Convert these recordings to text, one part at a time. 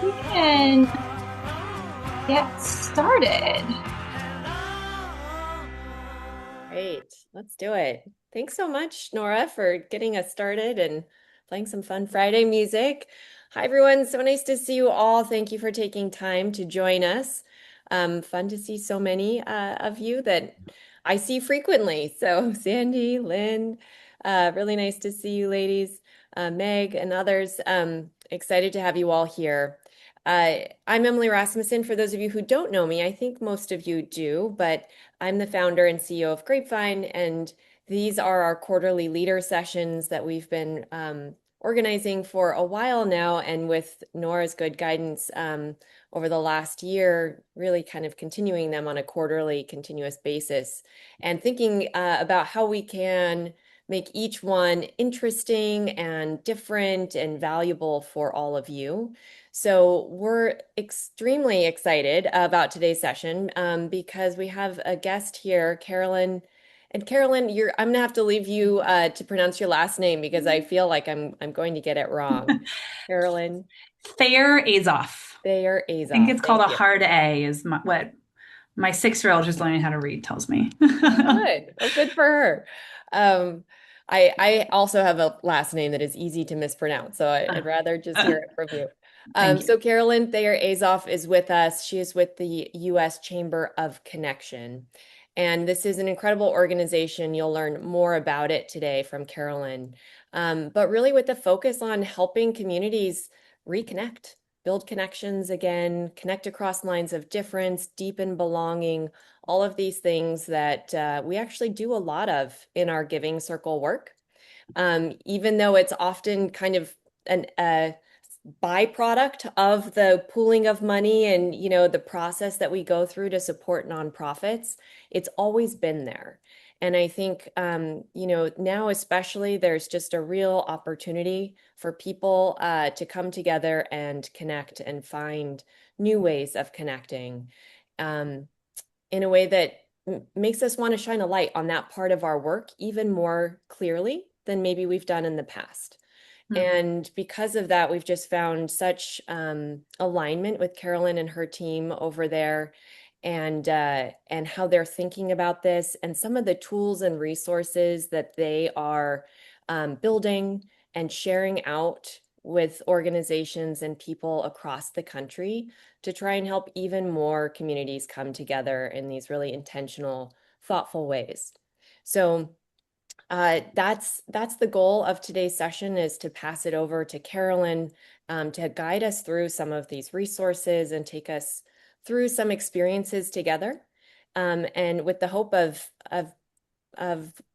We can get started. Great. Let's do it. Thanks so much, Nora, for getting us started and playing some fun Friday music. Hi, everyone. So nice to see you all. Thank you for taking time to join us. Fun to see so many of you that I see frequently. So, Sandy, Lynn, really nice to see you, ladies. Meg and others. Excited to have you all here. I'm Emily Rasmussen. For those of you who don't know me, I think most of you do, but I'm the founder and CEO of Grapevine, and these are our quarterly leader sessions that we've been organizing for a while now. And with Nora's good guidance over the last year, really kind of continuing them on a quarterly, continuous basis, and thinking about how we can make each one interesting and different and valuable for all of you. So we're extremely excited about today's session because we have a guest here, Carolyn. And Carolyn, I'm gonna have to leave you to pronounce your last name because I feel like I'm going to get it wrong. Carolyn Thayer Azoff. Thayer I think Azoff. it's called Thank a you. hard A, is what my 6-year-old who's learning how to read tells me. Good. Oh, good for her. Um, I also have a last name that is easy to mispronounce, so I'd rather just hear it from you. Thank you. So Carolyn Thayer Azoff is with us. She is with the U.S. Chamber of Connection. And this is an incredible organization. You'll learn more about it today from Carolyn. But really with the focus on helping communities reconnect, build connections again, connect across lines of difference, deepen belonging, all of these things that we actually do a lot of in our giving circle work. Even though it's often kind of a byproduct of the pooling of money and the process that we go through to support nonprofits, it's always been there. And I think now especially there's just a real opportunity for people to come together and connect and find new ways of connecting. Um, in a way that makes us want to shine a light on that part of our work even more clearly than maybe we've done in the past. Hmm. And because of that, we've just found such alignment with Carolyn and her team over there, and how they're thinking about this, and some of the tools and resources that they are building and sharing out with organizations and people across the country to try and help even more communities come together in these really intentional, thoughtful ways. So that's the goal of today's session, is to pass it over to Carolyn to guide us through some of these resources and take us through some experiences together, and with the hope of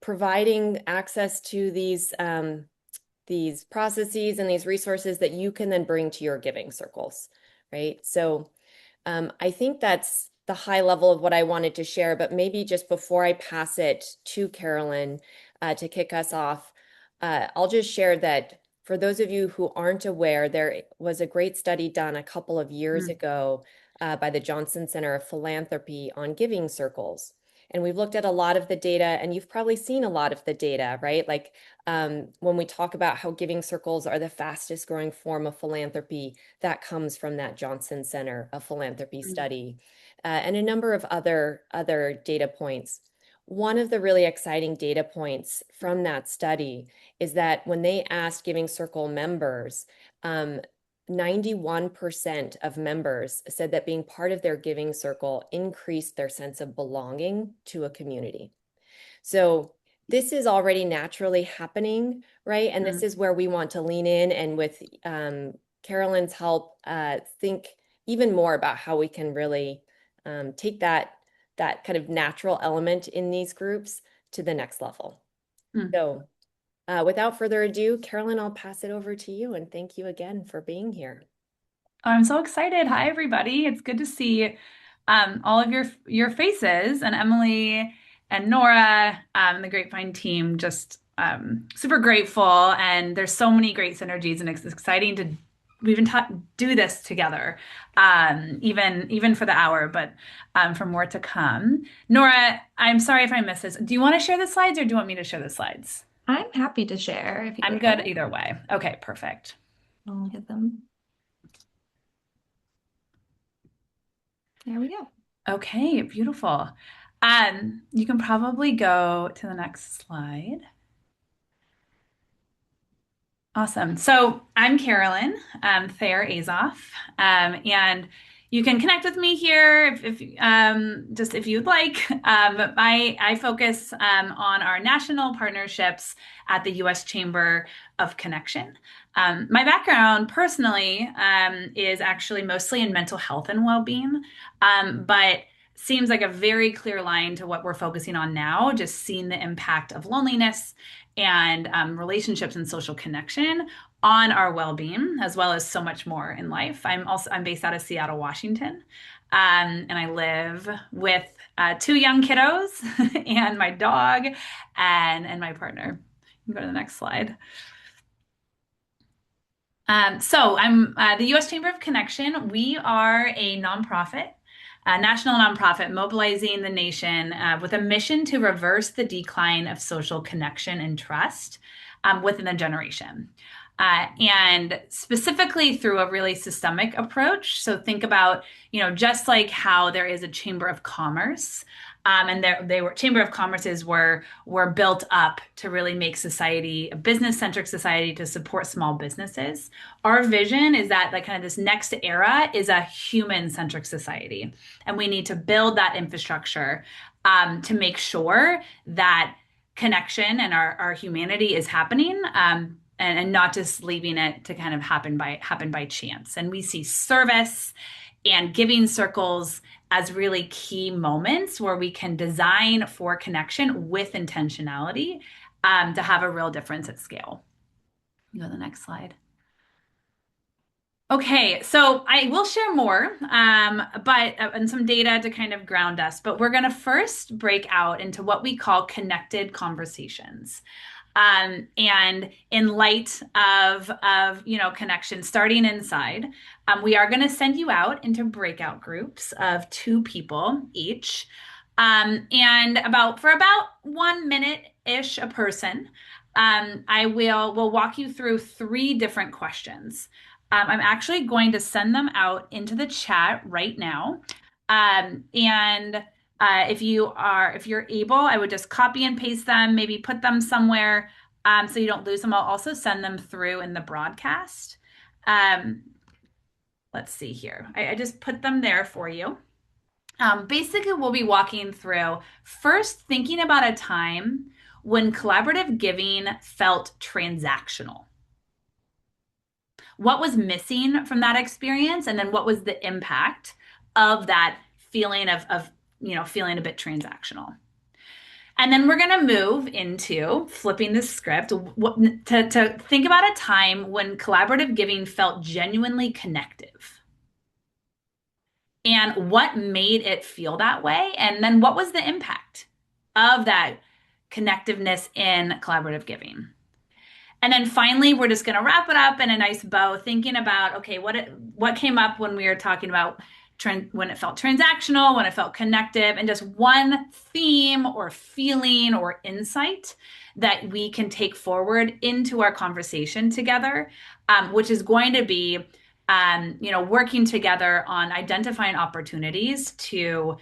providing access to these processes and these resources that you can then bring to your giving circles, right? So I think that's the high level of what I wanted to share, but maybe just before I pass it to Carolyn to kick us off, I'll just share that for those of you who aren't aware, there was a great study done a couple of years Hmm. ago by the Johnson Center of Philanthropy on giving circles. And we've looked at a lot of the data, and you've probably seen a lot of the data, right? Like when we talk about how giving circles are the fastest growing form of philanthropy, that comes from that Johnson Center of Philanthropy study, and a number of other data points. One of the really exciting data points from that study is that when they asked Giving Circle members, 91% of members said that being part of their Giving Circle increased their sense of belonging to a community. So this is already naturally happening, right? And Hmm. this is where we want to lean in, and with Carolyn's help, think even more about how we can really take that kind of natural element in these groups to the next level. Hmm. So without further ado, Carolyn, I'll pass it over to you, and thank you again for being here. I'm so excited. Hi, everybody. It's good to see all of your faces, and Emily and Nora, the Grapevine team. Just super grateful, and there's so many great synergies, and it's exciting to do this together, even for the hour, but for more to come. Nora, I'm sorry if I missed this. Do you want to share the slides, or do you want me to share the slides? I'm happy to share if you I'm would good like. either way. Okay, perfect. I'll get them. There we go. Okay, beautiful. You can probably go to the next slide. Awesome. So I'm Carolyn Thayer Azoff, and you can connect with me here if just if you'd like. But I focus on our national partnerships at the U.S. Chamber of Connection. My background personally is actually mostly in mental health and well-being, but seems like a very clear line to what we're focusing on now, just seeing the impact of loneliness and relationships and social connection on our well-being, as well as so much more in life. I'm based out of Seattle, Washington, and I live with two young kiddos and my dog and my partner. You can go to the next slide. So I'm the U.S. Chamber of Connection. We are a nonprofit, a national nonprofit mobilizing the nation with a mission to reverse the decline of social connection and trust within a generation. And specifically through a really systemic approach. So think about, just like how there is a chamber of commerce, and they were chamber of commerces were built up to really make society a business-centric society to support small businesses. Our vision is that like kind of this next era is a human-centric society, and we need to build that infrastructure to make sure that connection and our humanity is happening. And not just leaving it to kind of happen by chance. And we see service and giving circles as really key moments where we can design for connection with intentionality to have a real difference at scale. You go to the next slide. Okay, so I will share more, but and some data to kind of ground us. But we're going to first break out into what we call connected conversations. And in light of connection starting inside, we are going to send you out into breakout groups of two people each, and for about 1 minute ish a person. Will walk you through three different questions. I'm actually going to send them out into the chat right now, and if you're able, I would just copy and paste them, maybe put them somewhere so you don't lose them. I'll also send them through in the broadcast. Um, let's see here. I just put them there for you. Basically, we'll be walking through first thinking about a time when collaborative giving felt transactional. What was missing from that experience? And then what was the impact of that feeling of feeling a bit transactional? And then we're going to move into flipping the script to think about a time when collaborative giving felt genuinely connective and what made it feel that way. And then what was the impact of that connectiveness in collaborative giving? And then finally, we're just going to wrap it up in a nice bow, thinking about, okay, what came up when we were talking about when it felt transactional, when it felt connective, and just one theme or feeling or insight that we can take forward into our conversation together, which is going to be, working together on identifying opportunities to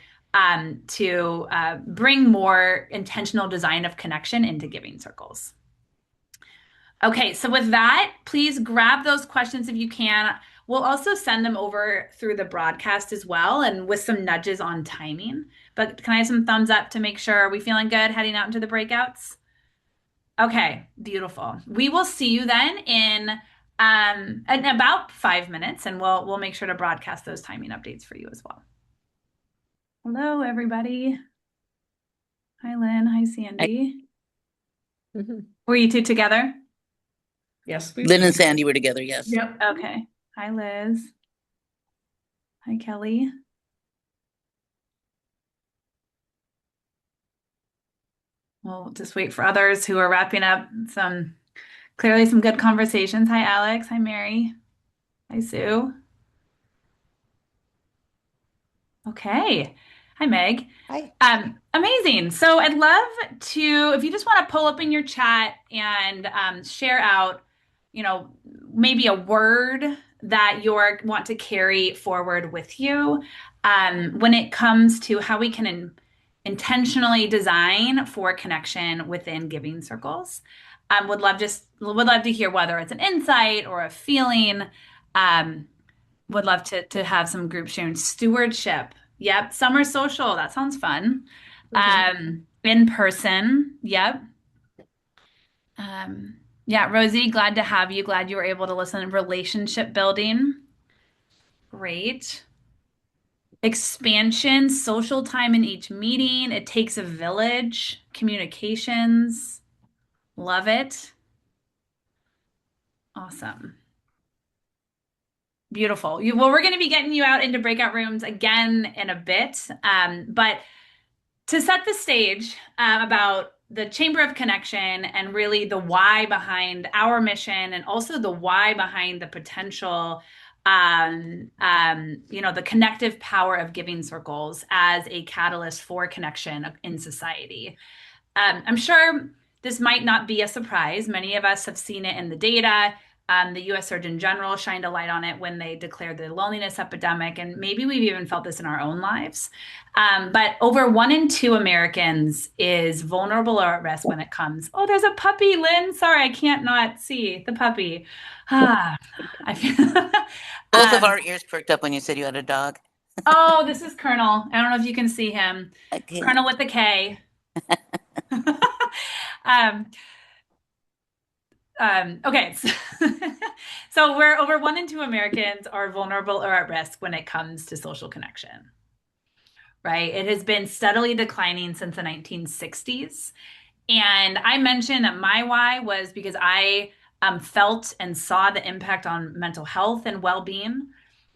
bring more intentional design of connection into giving circles. Okay, so with that, please grab those questions if you can. We'll also send them over through the broadcast as well and with some nudges on timing. But can I have some thumbs up to make sure? Are we feeling good heading out into the breakouts? Okay, beautiful. We will see you then in about 5 minutes, and we'll make sure to broadcast those timing updates for you as well. Hello, everybody. Hi, Lynn. Hi, Sandy. Were you two together? Yes, Lynn and Sandy were together, yes. Yep. Okay. Hi, Liz. Hi, Kelly. We'll just wait for others who are wrapping up clearly some good conversations. Hi, Alex. Hi, Mary. Hi, Sue. Okay. Hi, Meg. Hi. Amazing. So I'd love to, if you just want to pull up in your chat and share out, maybe a word that you want to carry forward with you. when it comes to how we can intentionally design for connection within giving circles. Would love to hear whether it's an insight or a feeling. Um, would love to have some group sharing stewardship. Yep, summer social. That sounds fun. Mhm. In person. Yep. Yeah, Rosie, glad to have you. Glad you were able to listen. Relationship building. Great. Expansion, social time in each meeting. It takes a village. Communications. Love it. Awesome. Beautiful. Well, we're going to be getting you out into breakout rooms again in a bit. But to set the stage about the Chamber of Connection and really the why behind our mission and also the why behind the potential, the connective power of giving circles as a catalyst for connection in society. I'm sure this might not be a surprise. Many of us have seen it in the data. The US Surgeon General shined a light on it when they declared the loneliness epidemic, and maybe we've even felt this in our own lives. But over 1 in 2 Americans is vulnerable or at risk when it comes. Oh, there's a puppy, Lynn. Sorry, I can't not see the puppy. Ah, I feel. Both of um, our ears perked up when you said you had a dog. oh, this is Colonel. I don't know if you can see him. I can't. Colonel with a K. um, okay. So we're over 1 in 2 Americans are vulnerable or at risk when it comes to social connection, right? It has been steadily declining since the 1960s. And I mentioned that my why was because I felt and saw the impact on mental health and well-being.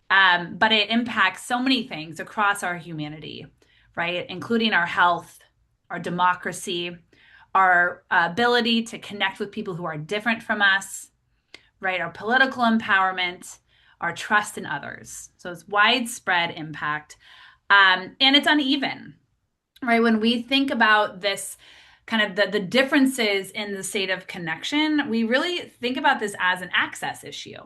But it impacts so many things across our humanity, right? Including our health, our democracy, our ability to connect with people who are different from us, right? Our political empowerment, our trust in others. So it's widespread impact. And it's uneven, right? When we think about this kind of the differences in the state of connection, we really think about this as an access issue,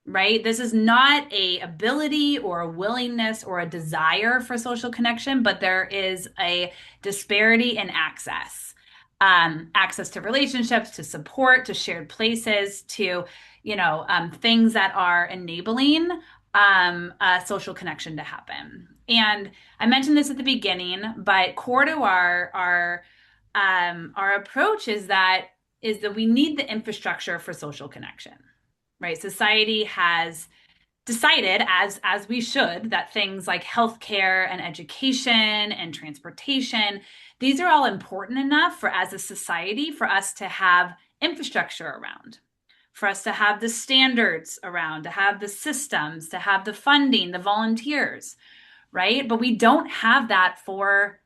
right? This is not a ability or a willingness or a desire for social connection, but there is a disparity in access. Access to relationships, to support, to shared places, to, things that are enabling social connection to happen. And I mentioned this at the beginning, but core to our approach is that we need the infrastructure for social connection, right? Society has decided, as we should, that things like healthcare and education and transportation, these are all important enough for as a society for us to have infrastructure around, for us to have the standards around, to have the systems, to have the funding, the volunteers, right? But we don't have that for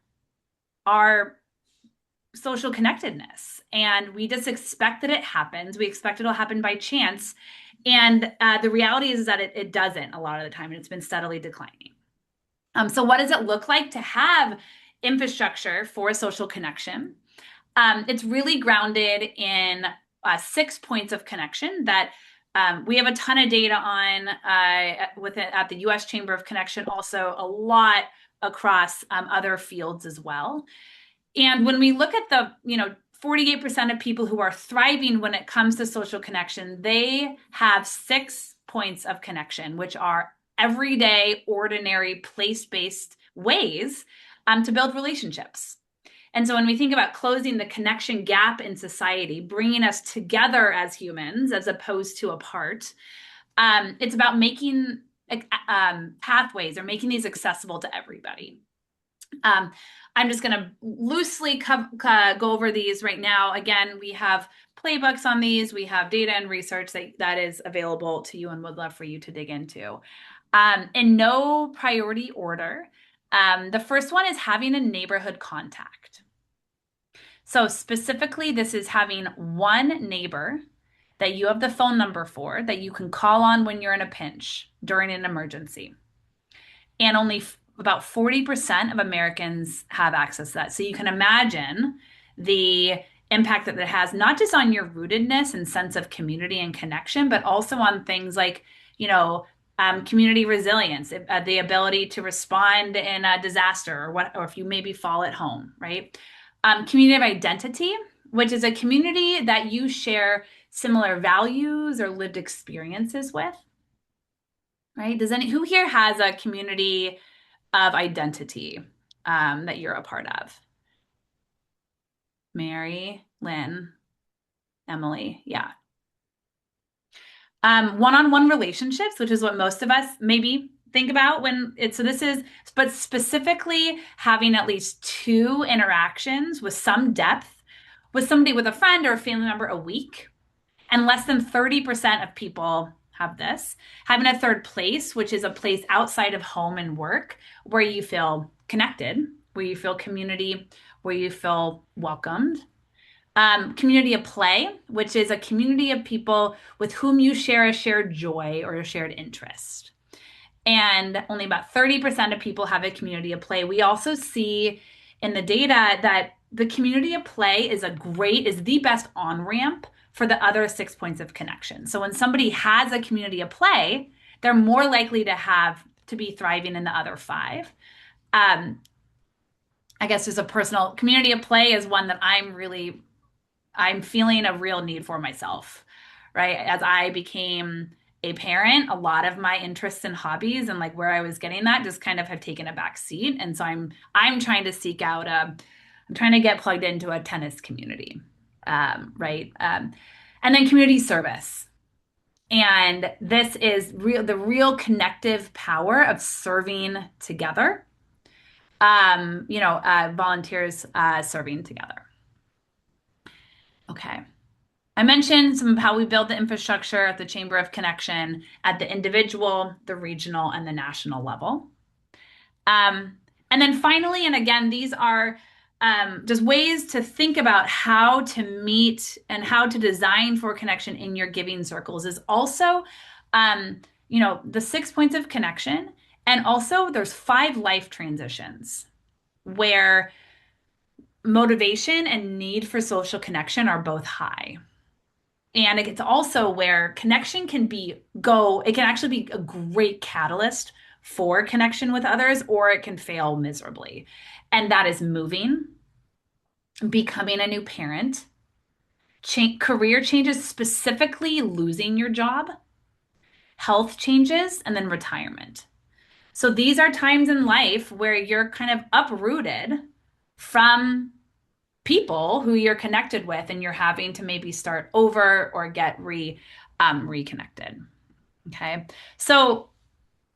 our social connectedness. And we just expect that it happens. We expect it'll happen by chance. And the reality is that it doesn't a lot of the time, and it's been steadily declining. So, what does it look like to have infrastructure for social connection? It's really grounded in 6 points of connection that we have a ton of data on at the U.S. Chamber of Connection, also a lot across other fields as well. And when we look at the, 48% of people who are thriving when it comes to social connection, they have 6 points of connection, which are everyday, ordinary, place-based ways to build relationships. And so when we think about closing the connection gap in society, bringing us together as humans as opposed to apart, it's about making pathways or making these accessible to everybody. I'm just going to loosely go over these right now. Again, we have playbooks on these. We have data and research that is available to you and would love for you to dig into. In no priority order, the first one is having a neighborhood contact. So specifically, this is having one neighbor that you have the phone number for that you can call on when you're in a pinch during an emergency. And only about 40% of Americans have access to that. So you can imagine the impact that it has, not just on your rootedness and sense of community and connection, but also on things like, Community resilience, the ability to respond in a disaster or if you maybe fall at home, right? Community of identity, which is a community that you share similar values or lived experiences with, right? Who here has a community of identity that you're a part of? Mary, Lynn, Emily, yeah. One-on-one relationships, which is what most of us maybe think about so this is, but specifically having at least two interactions with some depth with somebody, with a friend or a family member a week. And less than 30% of people have this. Having a third place, which is a place outside of home and work where you feel connected, where you feel community, where you feel welcomed. Community of play, which is a community of people with whom you share a shared joy or a shared interest. And only about 30% of people have a community of play. We also see in the data that the community of play is the best on-ramp for the other 6 points of connection. So when somebody has a community of play, they're more likely to be thriving in the other five. I guess just a personal community of play is one that I'm feeling a real need for myself, right? As I became a parent, a lot of my interests and hobbies and like where I was getting that just kind of have taken a back seat. And so I'm trying to seek out I'm trying to get plugged into a tennis community, right? And then community service. And this is the real connective power of serving together. Volunteers serving together. Okay. I mentioned some of how we build the infrastructure at the Chamber of Connection at the individual, the regional, and the national level. And then finally, and again, these are just ways to think about how to meet and how to design for connection in your giving circles is also, the 6 points of connection. And also there's 5 life transitions where motivation and need for social connection are both high. And it's also where connection it can actually be a great catalyst for connection with others, or it can fail miserably. And that is moving, becoming a new parent, career changes, specifically losing your job, health changes, and then retirement. So these are times in life where you're kind of uprooted from people who you're connected with and you're having to maybe start over or get reconnected. Okay. So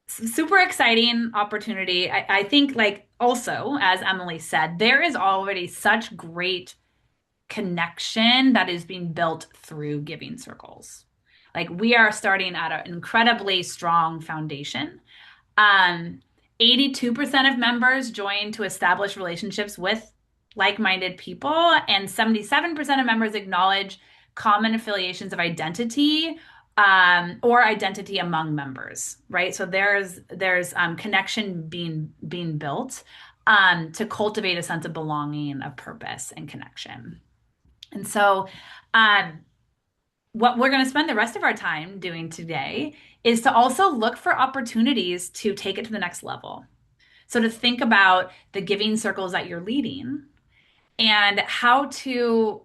super exciting opportunity. I think like also, as Emily said, there is already such great connection that is being built through giving circles. Like we are starting at an incredibly strong foundation. 82% of members join to establish relationships with like-minded people, and 77% of members acknowledge common affiliations of identity or identity among members, right? So there's connection being built to cultivate a sense of belonging, of purpose, and connection. And so what we're going to spend the rest of our time doing today is to also look for opportunities to take it to the next level. So to think about the giving circles that you're leading and how to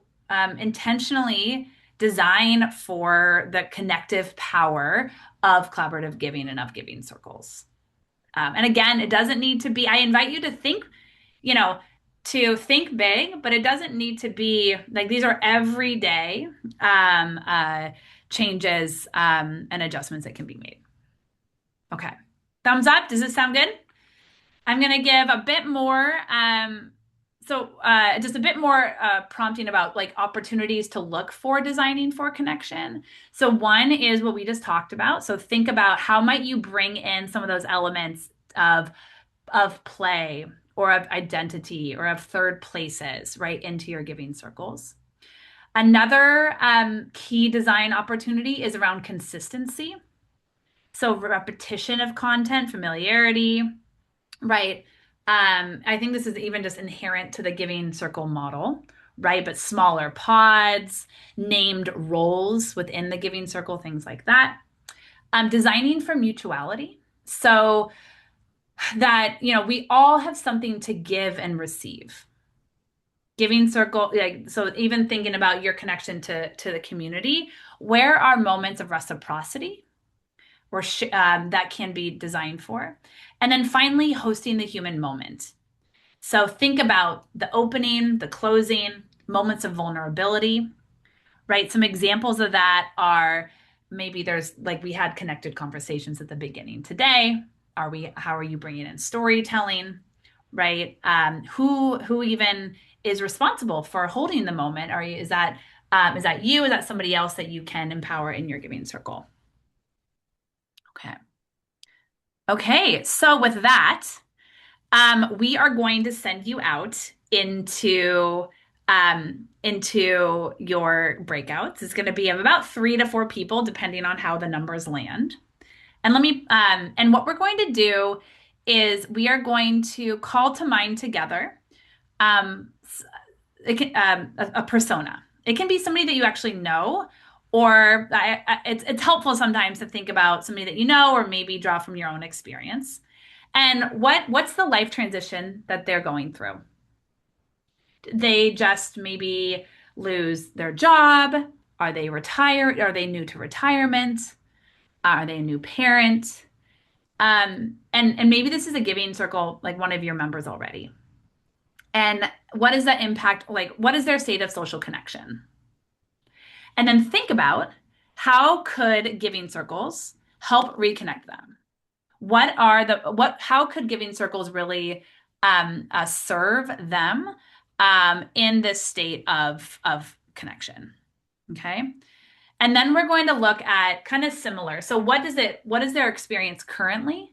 intentionally design for the connective power of collaborative giving and of giving circles. And again, it doesn't need to be, I invite you to think, big, but it doesn't need to be like these are everyday changes and adjustments that can be made. Okay. Thumbs up. Does this sound good? I'm going to give a bit more, just a bit more prompting about like opportunities to look for designing for connection. So one is what we just talked about. So think about how might you bring in some of those elements of play or of identity or of third places right into your giving circles. Another key design opportunity is around consistency. So repetition of content, familiarity, right? I think this is even just inherent to the giving circle model, right? But smaller pods, named roles within the giving circle, things like that. designing for mutuality. So that, we all have something to give and receive. Giving circle, like, so even thinking about your connection to the community, where are moments of reciprocity or that can be designed for? And then finally, hosting the human moment. So think about the opening, the closing, moments of vulnerability, right? Some examples of that are maybe there's like we had connected conversations at the beginning today. How are you bringing in storytelling, right? Who even is responsible for holding the moment? Is that you? Is that somebody else that you can empower in your giving circle? Okay. Okay. So with that, we are going to send you out into your breakouts. It's going to be of about 3 to 4 people, depending on how the numbers land. And what we're going to do is we are going to call to mind together um, a persona. It can be somebody that you actually know, or it's helpful sometimes to think about somebody that you know, or maybe draw from your own experience. And what's the life transition that they're going through? They just maybe lose their job. Are they retired? Are they new to retirement? Are they a new parent? And maybe this is a giving circle, like one of your members already. And what is that impact? Like, what is their state of social connection? And then think about how could giving circles help reconnect them? How could giving circles really serve them in this state of connection? Okay. And then we're going to look at kind of similar. So what is their experience currently?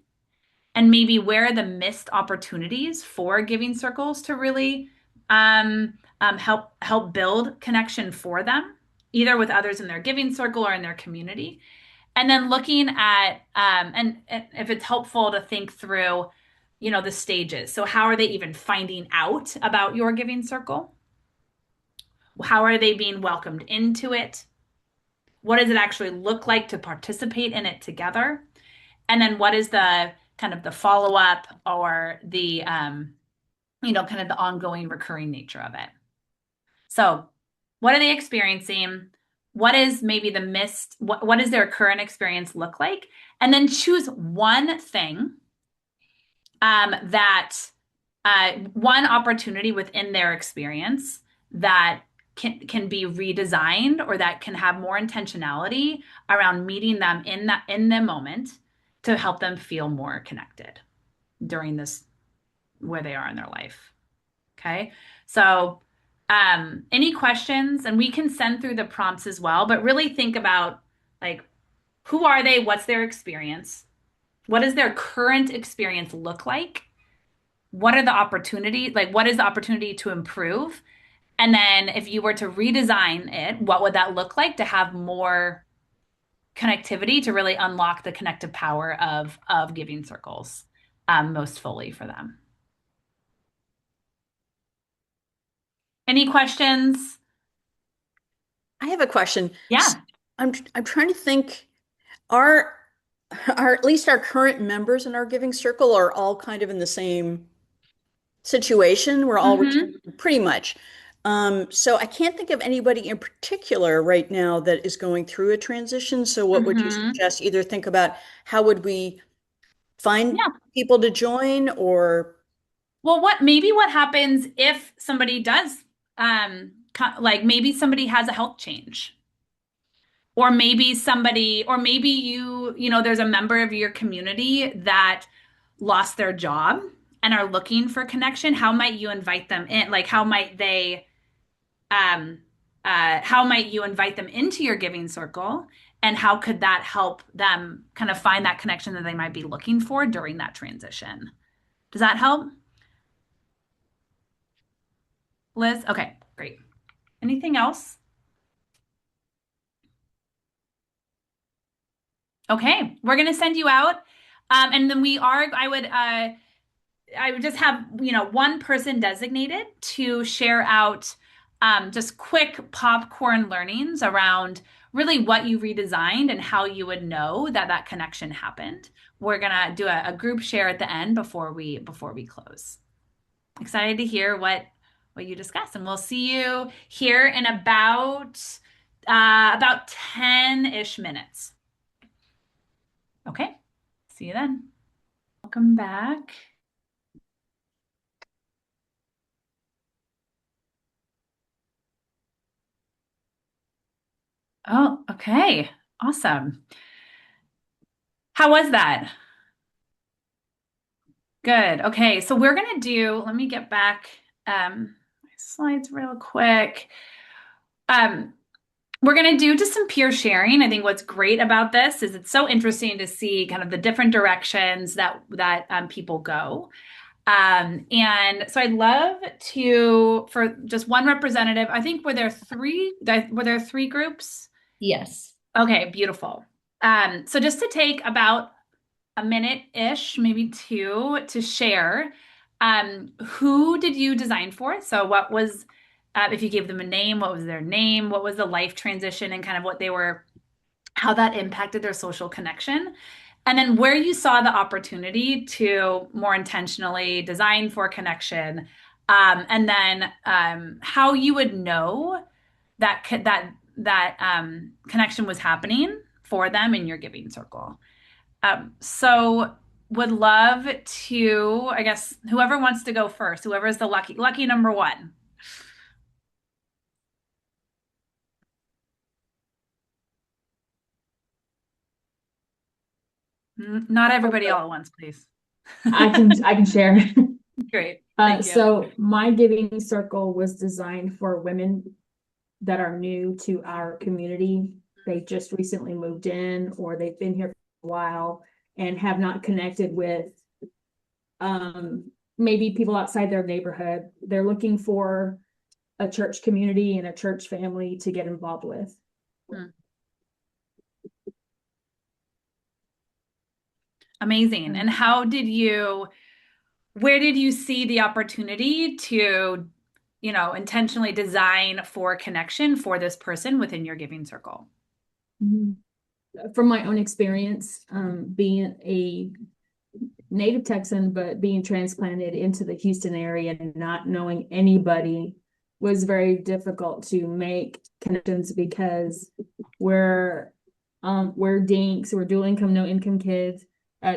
And maybe where are the missed opportunities for giving circles to really help build connection for them, either with others in their giving circle or in their community. And then looking at and if it's helpful to think through, the stages. So how are they even finding out about your giving circle? How are they being welcomed into it? What does it actually look like to participate in it together? And then what is the kind of the follow-up or the kind of the ongoing recurring nature of it? So what are they experiencing? What is maybe the missed, what does their current experience look like? And then choose one thing one opportunity within their experience that can be redesigned or that can have more intentionality around meeting them in the moment to help them feel more connected during this where they are in their life. Okay. So any questions? And we can send through the prompts as well, but really think about like, who are they? What's their experience? What does their current experience look like? What are the opportunities? Like, what is the opportunity to improve? And then if you were to redesign it, what would that look like to have more connectivity to really unlock the connective power of giving circles most fully for them? Any questions? I have a question. Yeah. I'm trying to think, are are at least our current members in our giving circle are all kind of in the same situation. We're all Mm-hmm. returning pretty much. So I can't think of anybody in particular right now that is going through a transition. So what would you Mm-hmm. suggest? Either think about how would we find Yeah. people to join or Well, what happens if somebody does like maybe somebody has a health change, or maybe there's a member of your community that lost their job and are looking for connection. How might you invite them in? Like um how might you invite them into your giving circle, and how could that help them kind of find that connection that they might be looking for during that transition? Does that help, Liz? Okay, great. Anything else? Okay, we're gonna send you out. And then I would just have, one person designated to share out just quick popcorn learnings around really what you redesigned and how you would know that that connection happened. We're gonna do a group share at the end before we close. Excited to hear what you discuss, and we'll see you here in about 10-ish minutes. Okay, see you then. Welcome back. Oh, okay. Awesome. How was that? Good. Okay, so we're gonna let me get back my slides real quick. Um, we're gonna do just some peer sharing. I think what's great about this is it's so interesting to see kind of the different directions that people go. And so I'd love for just one representative. I think were there three groups? Yes. Okay, beautiful. So just to take about a minute-ish, maybe two, to share. Who did you design for? So what was, if you gave them a name, what was their name? What was the life transition and kind of how that impacted their social connection? And then where you saw the opportunity to more intentionally design for connection. And then how you would know that connection was happening for them in your giving circle. So would love to, I guess, whoever wants to go first, whoever is the lucky number one. Not everybody all at once, please. I can share. Great. Thank you. So my giving circle was designed for women that are new to our community. They just recently moved in, or they've been here for a while and have not connected with maybe people outside their neighborhood. They're looking for a church community and a church family to get involved with. Amazing. And where did you see the opportunity to, intentionally design for connection for this person within your giving circle? From my own experience, being a native Texan, but being transplanted into the Houston area and not knowing anybody was very difficult to make connections because we're dinks, we're dual income, no income kids,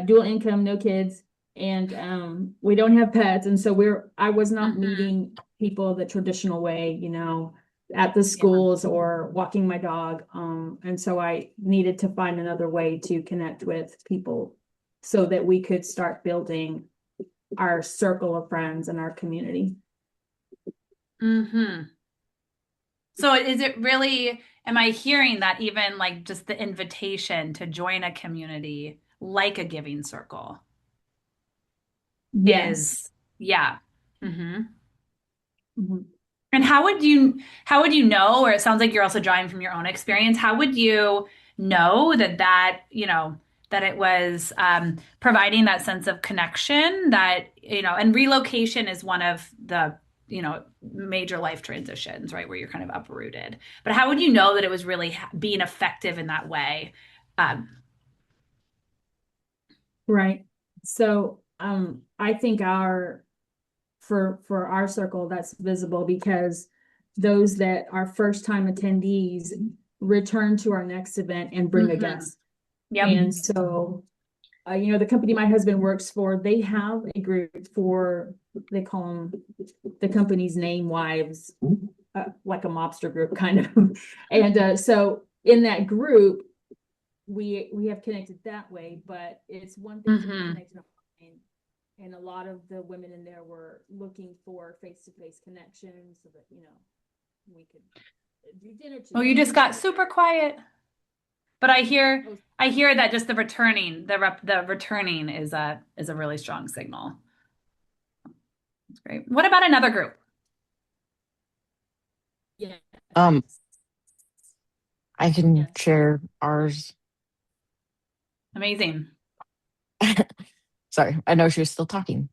dual income, no kids, and we don't have pets, and so I was not meeting people the traditional way, at the schools or walking my dog, and so I needed to find another way to connect with people so that we could start building our circle of friends and our community. So is it really, am I hearing that even like just the invitation to join a community like a giving circle Yes. Yeah. And how would you know, or it sounds like you're also drawing from your own experience, how would you know that it was providing that sense of connection and relocation is one of the, major life transitions, right? Where you're kind of uprooted. But how would you know that it was really being effective in that way? Right. So I think for our circle, that's visible because those that are first time attendees return to our next event and bring a guest. Yep. And so, the company my husband works for, they have a group they call them the company's name wives, like a mobster group kind of. And so in that group, we have connected that way, but it's one thing to be connected online. And a lot of the women in there were looking for face-to-face connections so that, we could do dinner together. Oh, you just got super quiet. But I hear that just the returning is a really strong signal. That's great. What about another group? Yeah. I can share ours. Amazing. Sorry, I know she was still talking.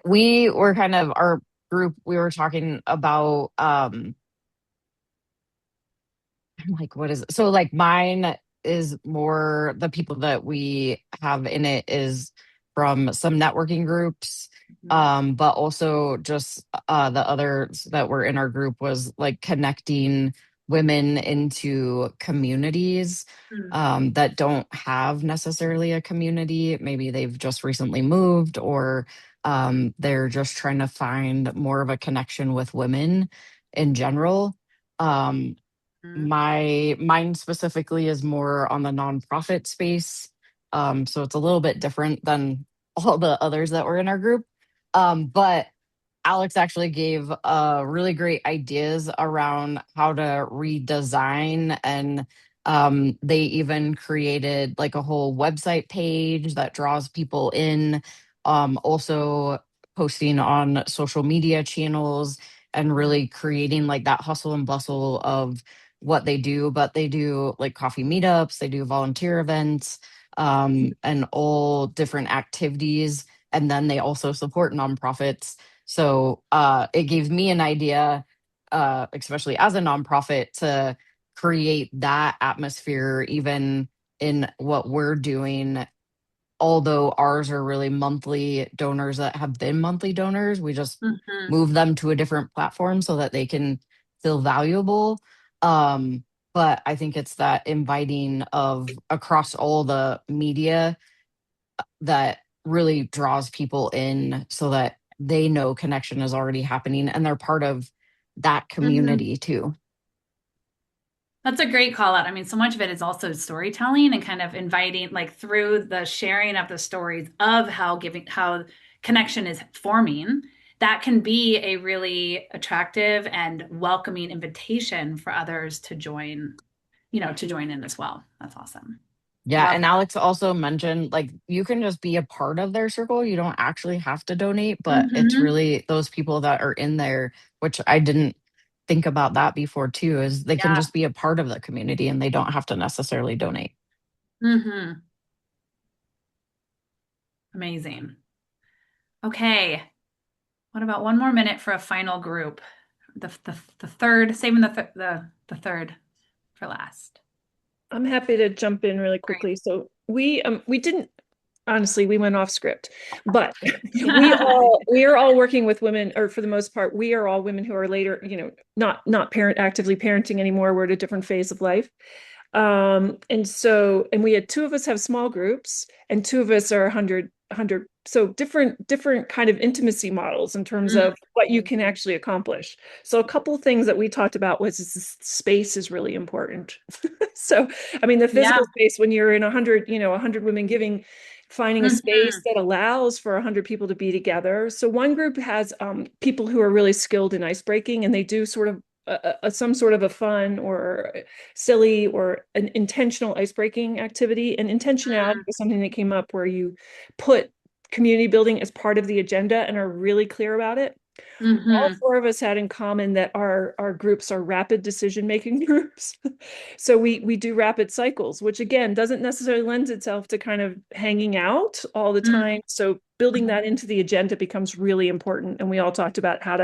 We were kind of our group, we were talking about I'm like, what is it? So like mine is more the people that we have in it is from some networking groups. Mhm. But also just the others that were in our group was like connecting women into communities that don't have necessarily a community. Maybe they've just recently moved or they're just trying to find more of a connection with women in general. Um, Mhm. mine specifically is more on the nonprofit space. So it's a little bit different than all the others that were in our group. But Alex actually gave really great ideas around how to redesign, and they even created like a whole website page that draws people in. Also posting on social media channels and really creating like that hustle and bustle of what they do. But they do like coffee meetups, they do volunteer events, and all different activities. And then they also support nonprofits. So it gave me an idea, especially as a nonprofit, to create that atmosphere even in what we're doing. Although ours are really monthly donors that have been monthly donors, we just Mhm. move them to a different platform so that they can feel valuable. Um, but I think it's that inviting of across all the media that really draws people in so that they know connection is already happening and they're part of that Mhm. community too. That's a great call out. I mean, so much of it is also storytelling and kind of inviting, like through the sharing of the stories of how connection is forming. That can be a really attractive and welcoming invitation for others to join, to join in as well. That's awesome. Yeah, Love and Alex also mentioned like you can just be a part of their circle. You don't actually have to donate, that. but it's really those people that are in there, which I didn't think about that before too, is they can Yeah. just be a part of the community and they don't have to necessarily donate. Hmm. Amazing. Okay. What about one more minute for a final group? The third, saving the third for last. I'm happy to jump in really Great. quickly. So we didn't honestly we went off script, but we are all working with women, or for the most part, we are all women who are later, not parent actively parenting anymore. We're at a different phase of life. And we had two of us have small groups and two of us are 100. So different kind of intimacy models in terms Mm. of what you can actually accomplish. So a couple of things that we talked about was space is really important. So, I mean, the Yeah. physical space when you're in 100 women giving, finding a space Hmm. that allows for 100 people to be together. So one group has people who are really skilled in ice breaking, and they do sort of some sort of a fun or silly or an intentional ice breaking activity. And intentionality was something that came up where you put community building as part of the agenda and are really clear about it. All Hmm. four of us had in common that our groups are rapid decision making groups. So we do rapid cycles, which again doesn't necessarily lend itself to kind of hanging out all the Hmm. time. So building that into the agenda becomes really important. And we all talked about how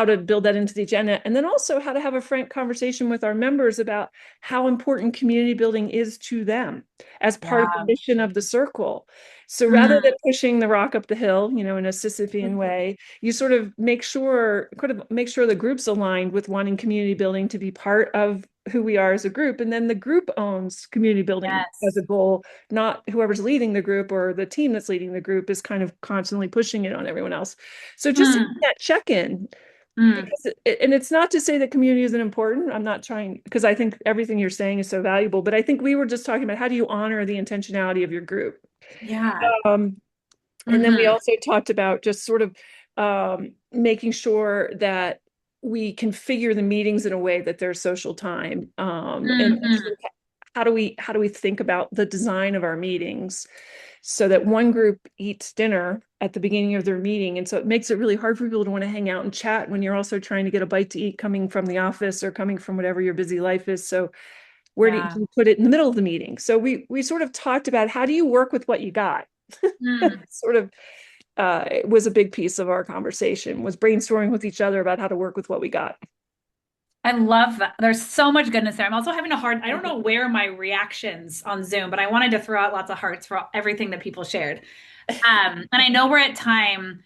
to build that into the agenda, and then also how to have a frank conversation with our members about how important community building is to them as part of the Yeah. mission of the circle. So rather Hmm. than pushing the rock up the hill, in a Sisyphean way, you sort of make sure the group's aligned with wanting community building to be part of who we are as a group. And then the group owns community building as Yes. a goal, not whoever's leading the group or the team that's leading the group is kind of constantly pushing it on everyone else. So just Hmm. that check-in, Hmm. because and it's not to say that community isn't important. I'm not trying, because I think everything you're saying is so valuable, but I think we were just talking about how do you honor the intentionality of your group. Yeah. Um, and then we Hmm. also talked about just sort of making sure that we configure the meetings in a way that there's social time. And Hmm. sort of how do we think about the design of our meetings so that one group eats dinner at the beginning of their meeting. And so it makes it really hard for people to want to hang out and chat when you're also trying to get a bite to eat coming from the office or coming from whatever your busy life is. So where do Yeah. you put it in the middle of the meeting? So we sort of talked about how do you work with what you got? Hmm. Sort of it was a big piece of our conversation, was brainstorming with each other about how to work with what we got. I love that. There's so much goodness there. I'm also having a hard, I don't know where my reactions on Zoom, but I wanted to throw out lots of hearts for everything that people shared. And I know we're at time.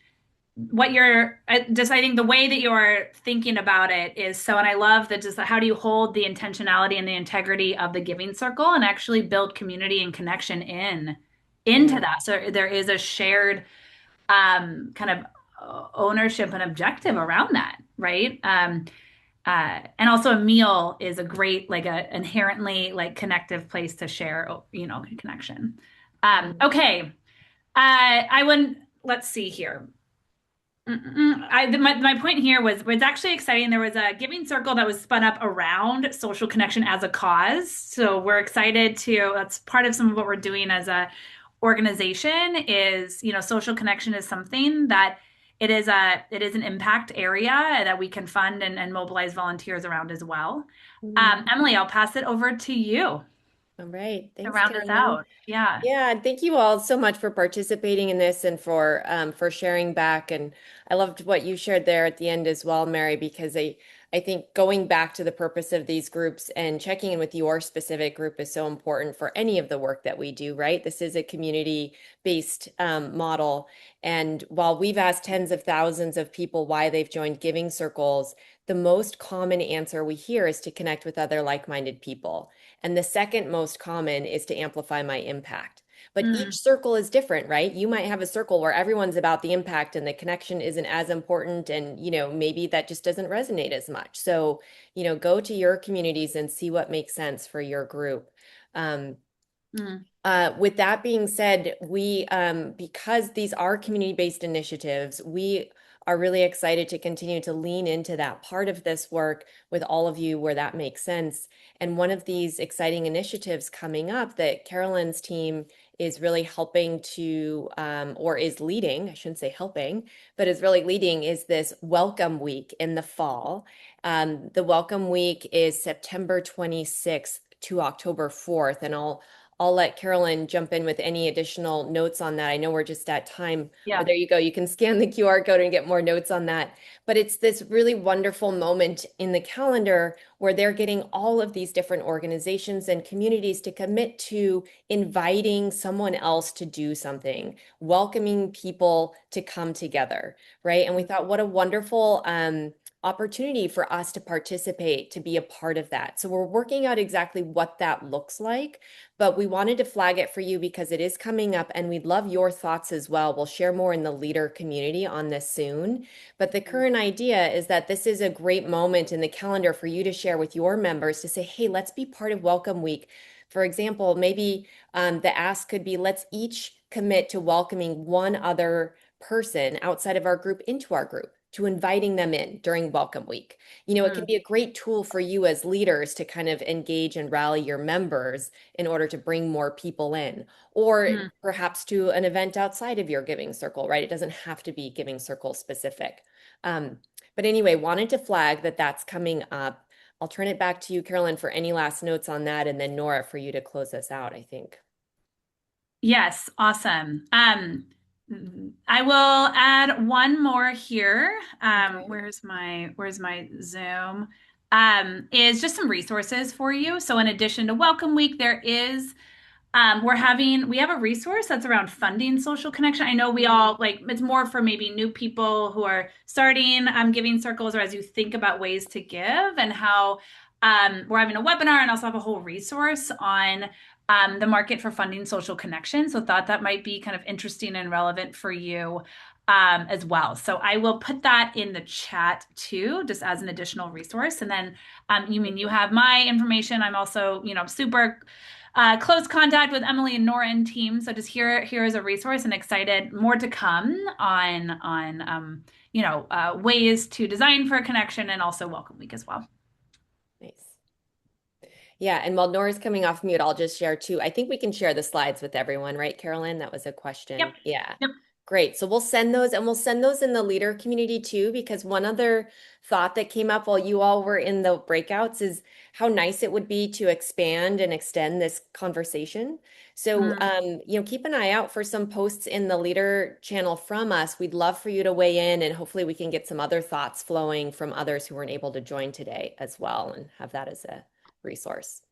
What you're just, I think the way that you're thinking about it is so, and I love that just how do you hold the intentionality and the integrity of the giving circle and actually build community and connection into Mm, that. So there is a shared kind of ownership and objective around that, right? And also a meal is a great, like a inherently like connective place to share, connection. mm, Okay. I wouldn't, let's see here. My point here was actually exciting. There was a giving circle that was spun up around social connection as a cause. So we're excited to, that's part of some of what we're doing as a organization is, social connection is something that it is an impact area that we can fund and mobilize volunteers around as well. mm. Emily, I'll pass it over to you All right. to Thanks, round us Carolyn. out. Yeah. Yeah, and thank you all so much for participating in this and for sharing back. And I loved what you shared there at the end as well, Mary, because I think going back to the purpose of these groups and checking in with your specific group is so important for any of the work that we do, right? This is a community-based model. And while we've asked tens of thousands of people why they've joined giving circles, the most common answer we hear is to connect with other like-minded people. And the second most common is to amplify my impact. But each Mm, circle is different, right? You might have a circle where everyone's about the impact and the connection isn't as important. And, maybe that just doesn't resonate as much. So, go to your communities and see what makes sense for your group. Um, mm, with that being said, because these are community-based initiatives, we are really excited to continue to lean into that part of this work with all of you where that makes sense. And one of these exciting initiatives coming up that Carolyn's team is really helping to, or is leading, I shouldn't say helping, but is really leading, is this Welcome Week in the fall. The Welcome Week is September 26th to October 4th, and I'll let Carolyn jump in with any additional notes on that. I know we're just at time, or yeah. there you go. You can scan the QR code and get more notes on that. But it's this really wonderful moment in the calendar where they're getting all of these different organizations and communities to commit to inviting someone else to do something, welcoming people to come together, right? And we thought, what a wonderful opportunity for us to participate, to be a part of that. So we're working out exactly what that looks like, but we wanted to flag it for you because it is coming up and we'd love your thoughts as well. We'll share more in the leader community on this soon. But the current idea is that this is a great moment in the calendar for you to share with your members to say, hey, let's be part of Welcome Week. For example, maybe the ask could be, let's each commit to welcoming one other person outside of our group into our group, to inviting them in during Welcome Week. It can Mm, be a great tool for you as leaders to kind of engage and rally your members in order to bring more people in, or mm. perhaps to an event outside of your giving circle, right? It doesn't have to be giving circle specific. Um, but anyway, wanted to flag that that's coming up. I'll turn it back to you, Carolyn, for any last notes on that, and then Nora for you to close us out, I think. Yes, awesome. I will add one more here. Okay. Where's my Zoom? Is just some resources for you. So in addition to Welcome Week, there is we have a resource that's around funding social connection. I know we all like it's more for maybe new people who are starting giving circles or as you think about ways to give and how we're having a webinar and also have a whole resource on the market for funding social connection. So thought that might be kind of interesting and relevant for you as well. So I will put that in the chat too, just as an additional resource. And then you have my information. I'm also, super close contact with Emily and Nora and team. So just here is a resource and excited more to come on ways to design for a connection and also Welcome Week as well. Nice. Yeah, and while Nora's coming off mute, I'll just share too. I think we can share the slides with everyone, right, Carolyn? That was a Yep. question. Yeah. Yep. Great. So we'll send those, and we'll send those in the leader community too, because one other thought that came up while you all were in the breakouts is how nice it would be to expand and extend this conversation. So, keep an eye out for some posts in the leader channel from us. We'd love for you to weigh in, and hopefully we can get some other thoughts flowing from others who weren't able to join today as well, and have that as a resource.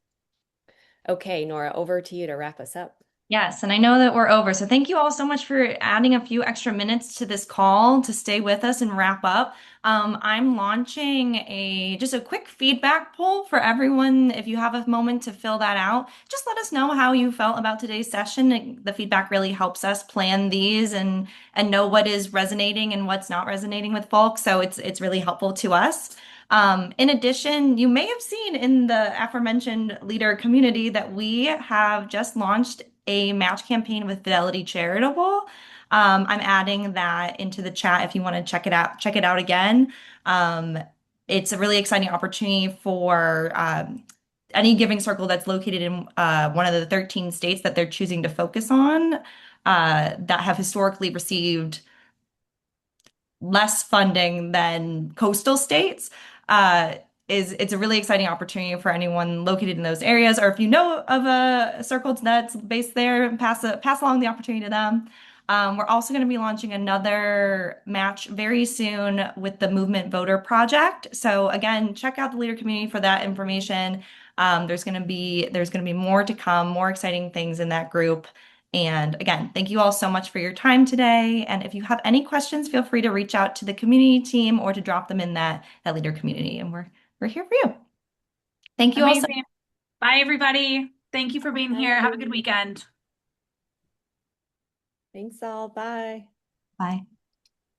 Okay, Nora, over to you to wrap us up. Yes, and I know that we're over. So thank you all so much for adding a few extra minutes to this call to stay with us and wrap up. I'm launching just a quick feedback poll for everyone. If you have a moment to fill that out, just let us know how you felt about today's session. The feedback really helps us plan these and know what is resonating and what's not resonating with folks. So it's really helpful to us. In addition, you may have seen in the aforementioned leader community that we have just launched a match campaign with Fidelity Charitable. I'm adding that into the chat if you want to check it out again. It's a really exciting opportunity for any giving circle that's located in one of the 13 states that they're choosing to focus on that have historically received less funding than coastal states. It's a really exciting opportunity for anyone located in those areas, or if you know of a circle that's based there, pass along the opportunity to them. We're also going to be launching another match very soon with the Movement Voter Project. So again, check out the leader community for that information. There's going to be more to come, more exciting things in that group. And again, thank you all so much for your time today. And if you have any questions, feel free to reach out to the community team or to drop them in that leader community. And we're here for you. Thank you all so Amazing. Bye, everybody. Thank you for being here. Have a good weekend. Thanks all. Bye. Bye.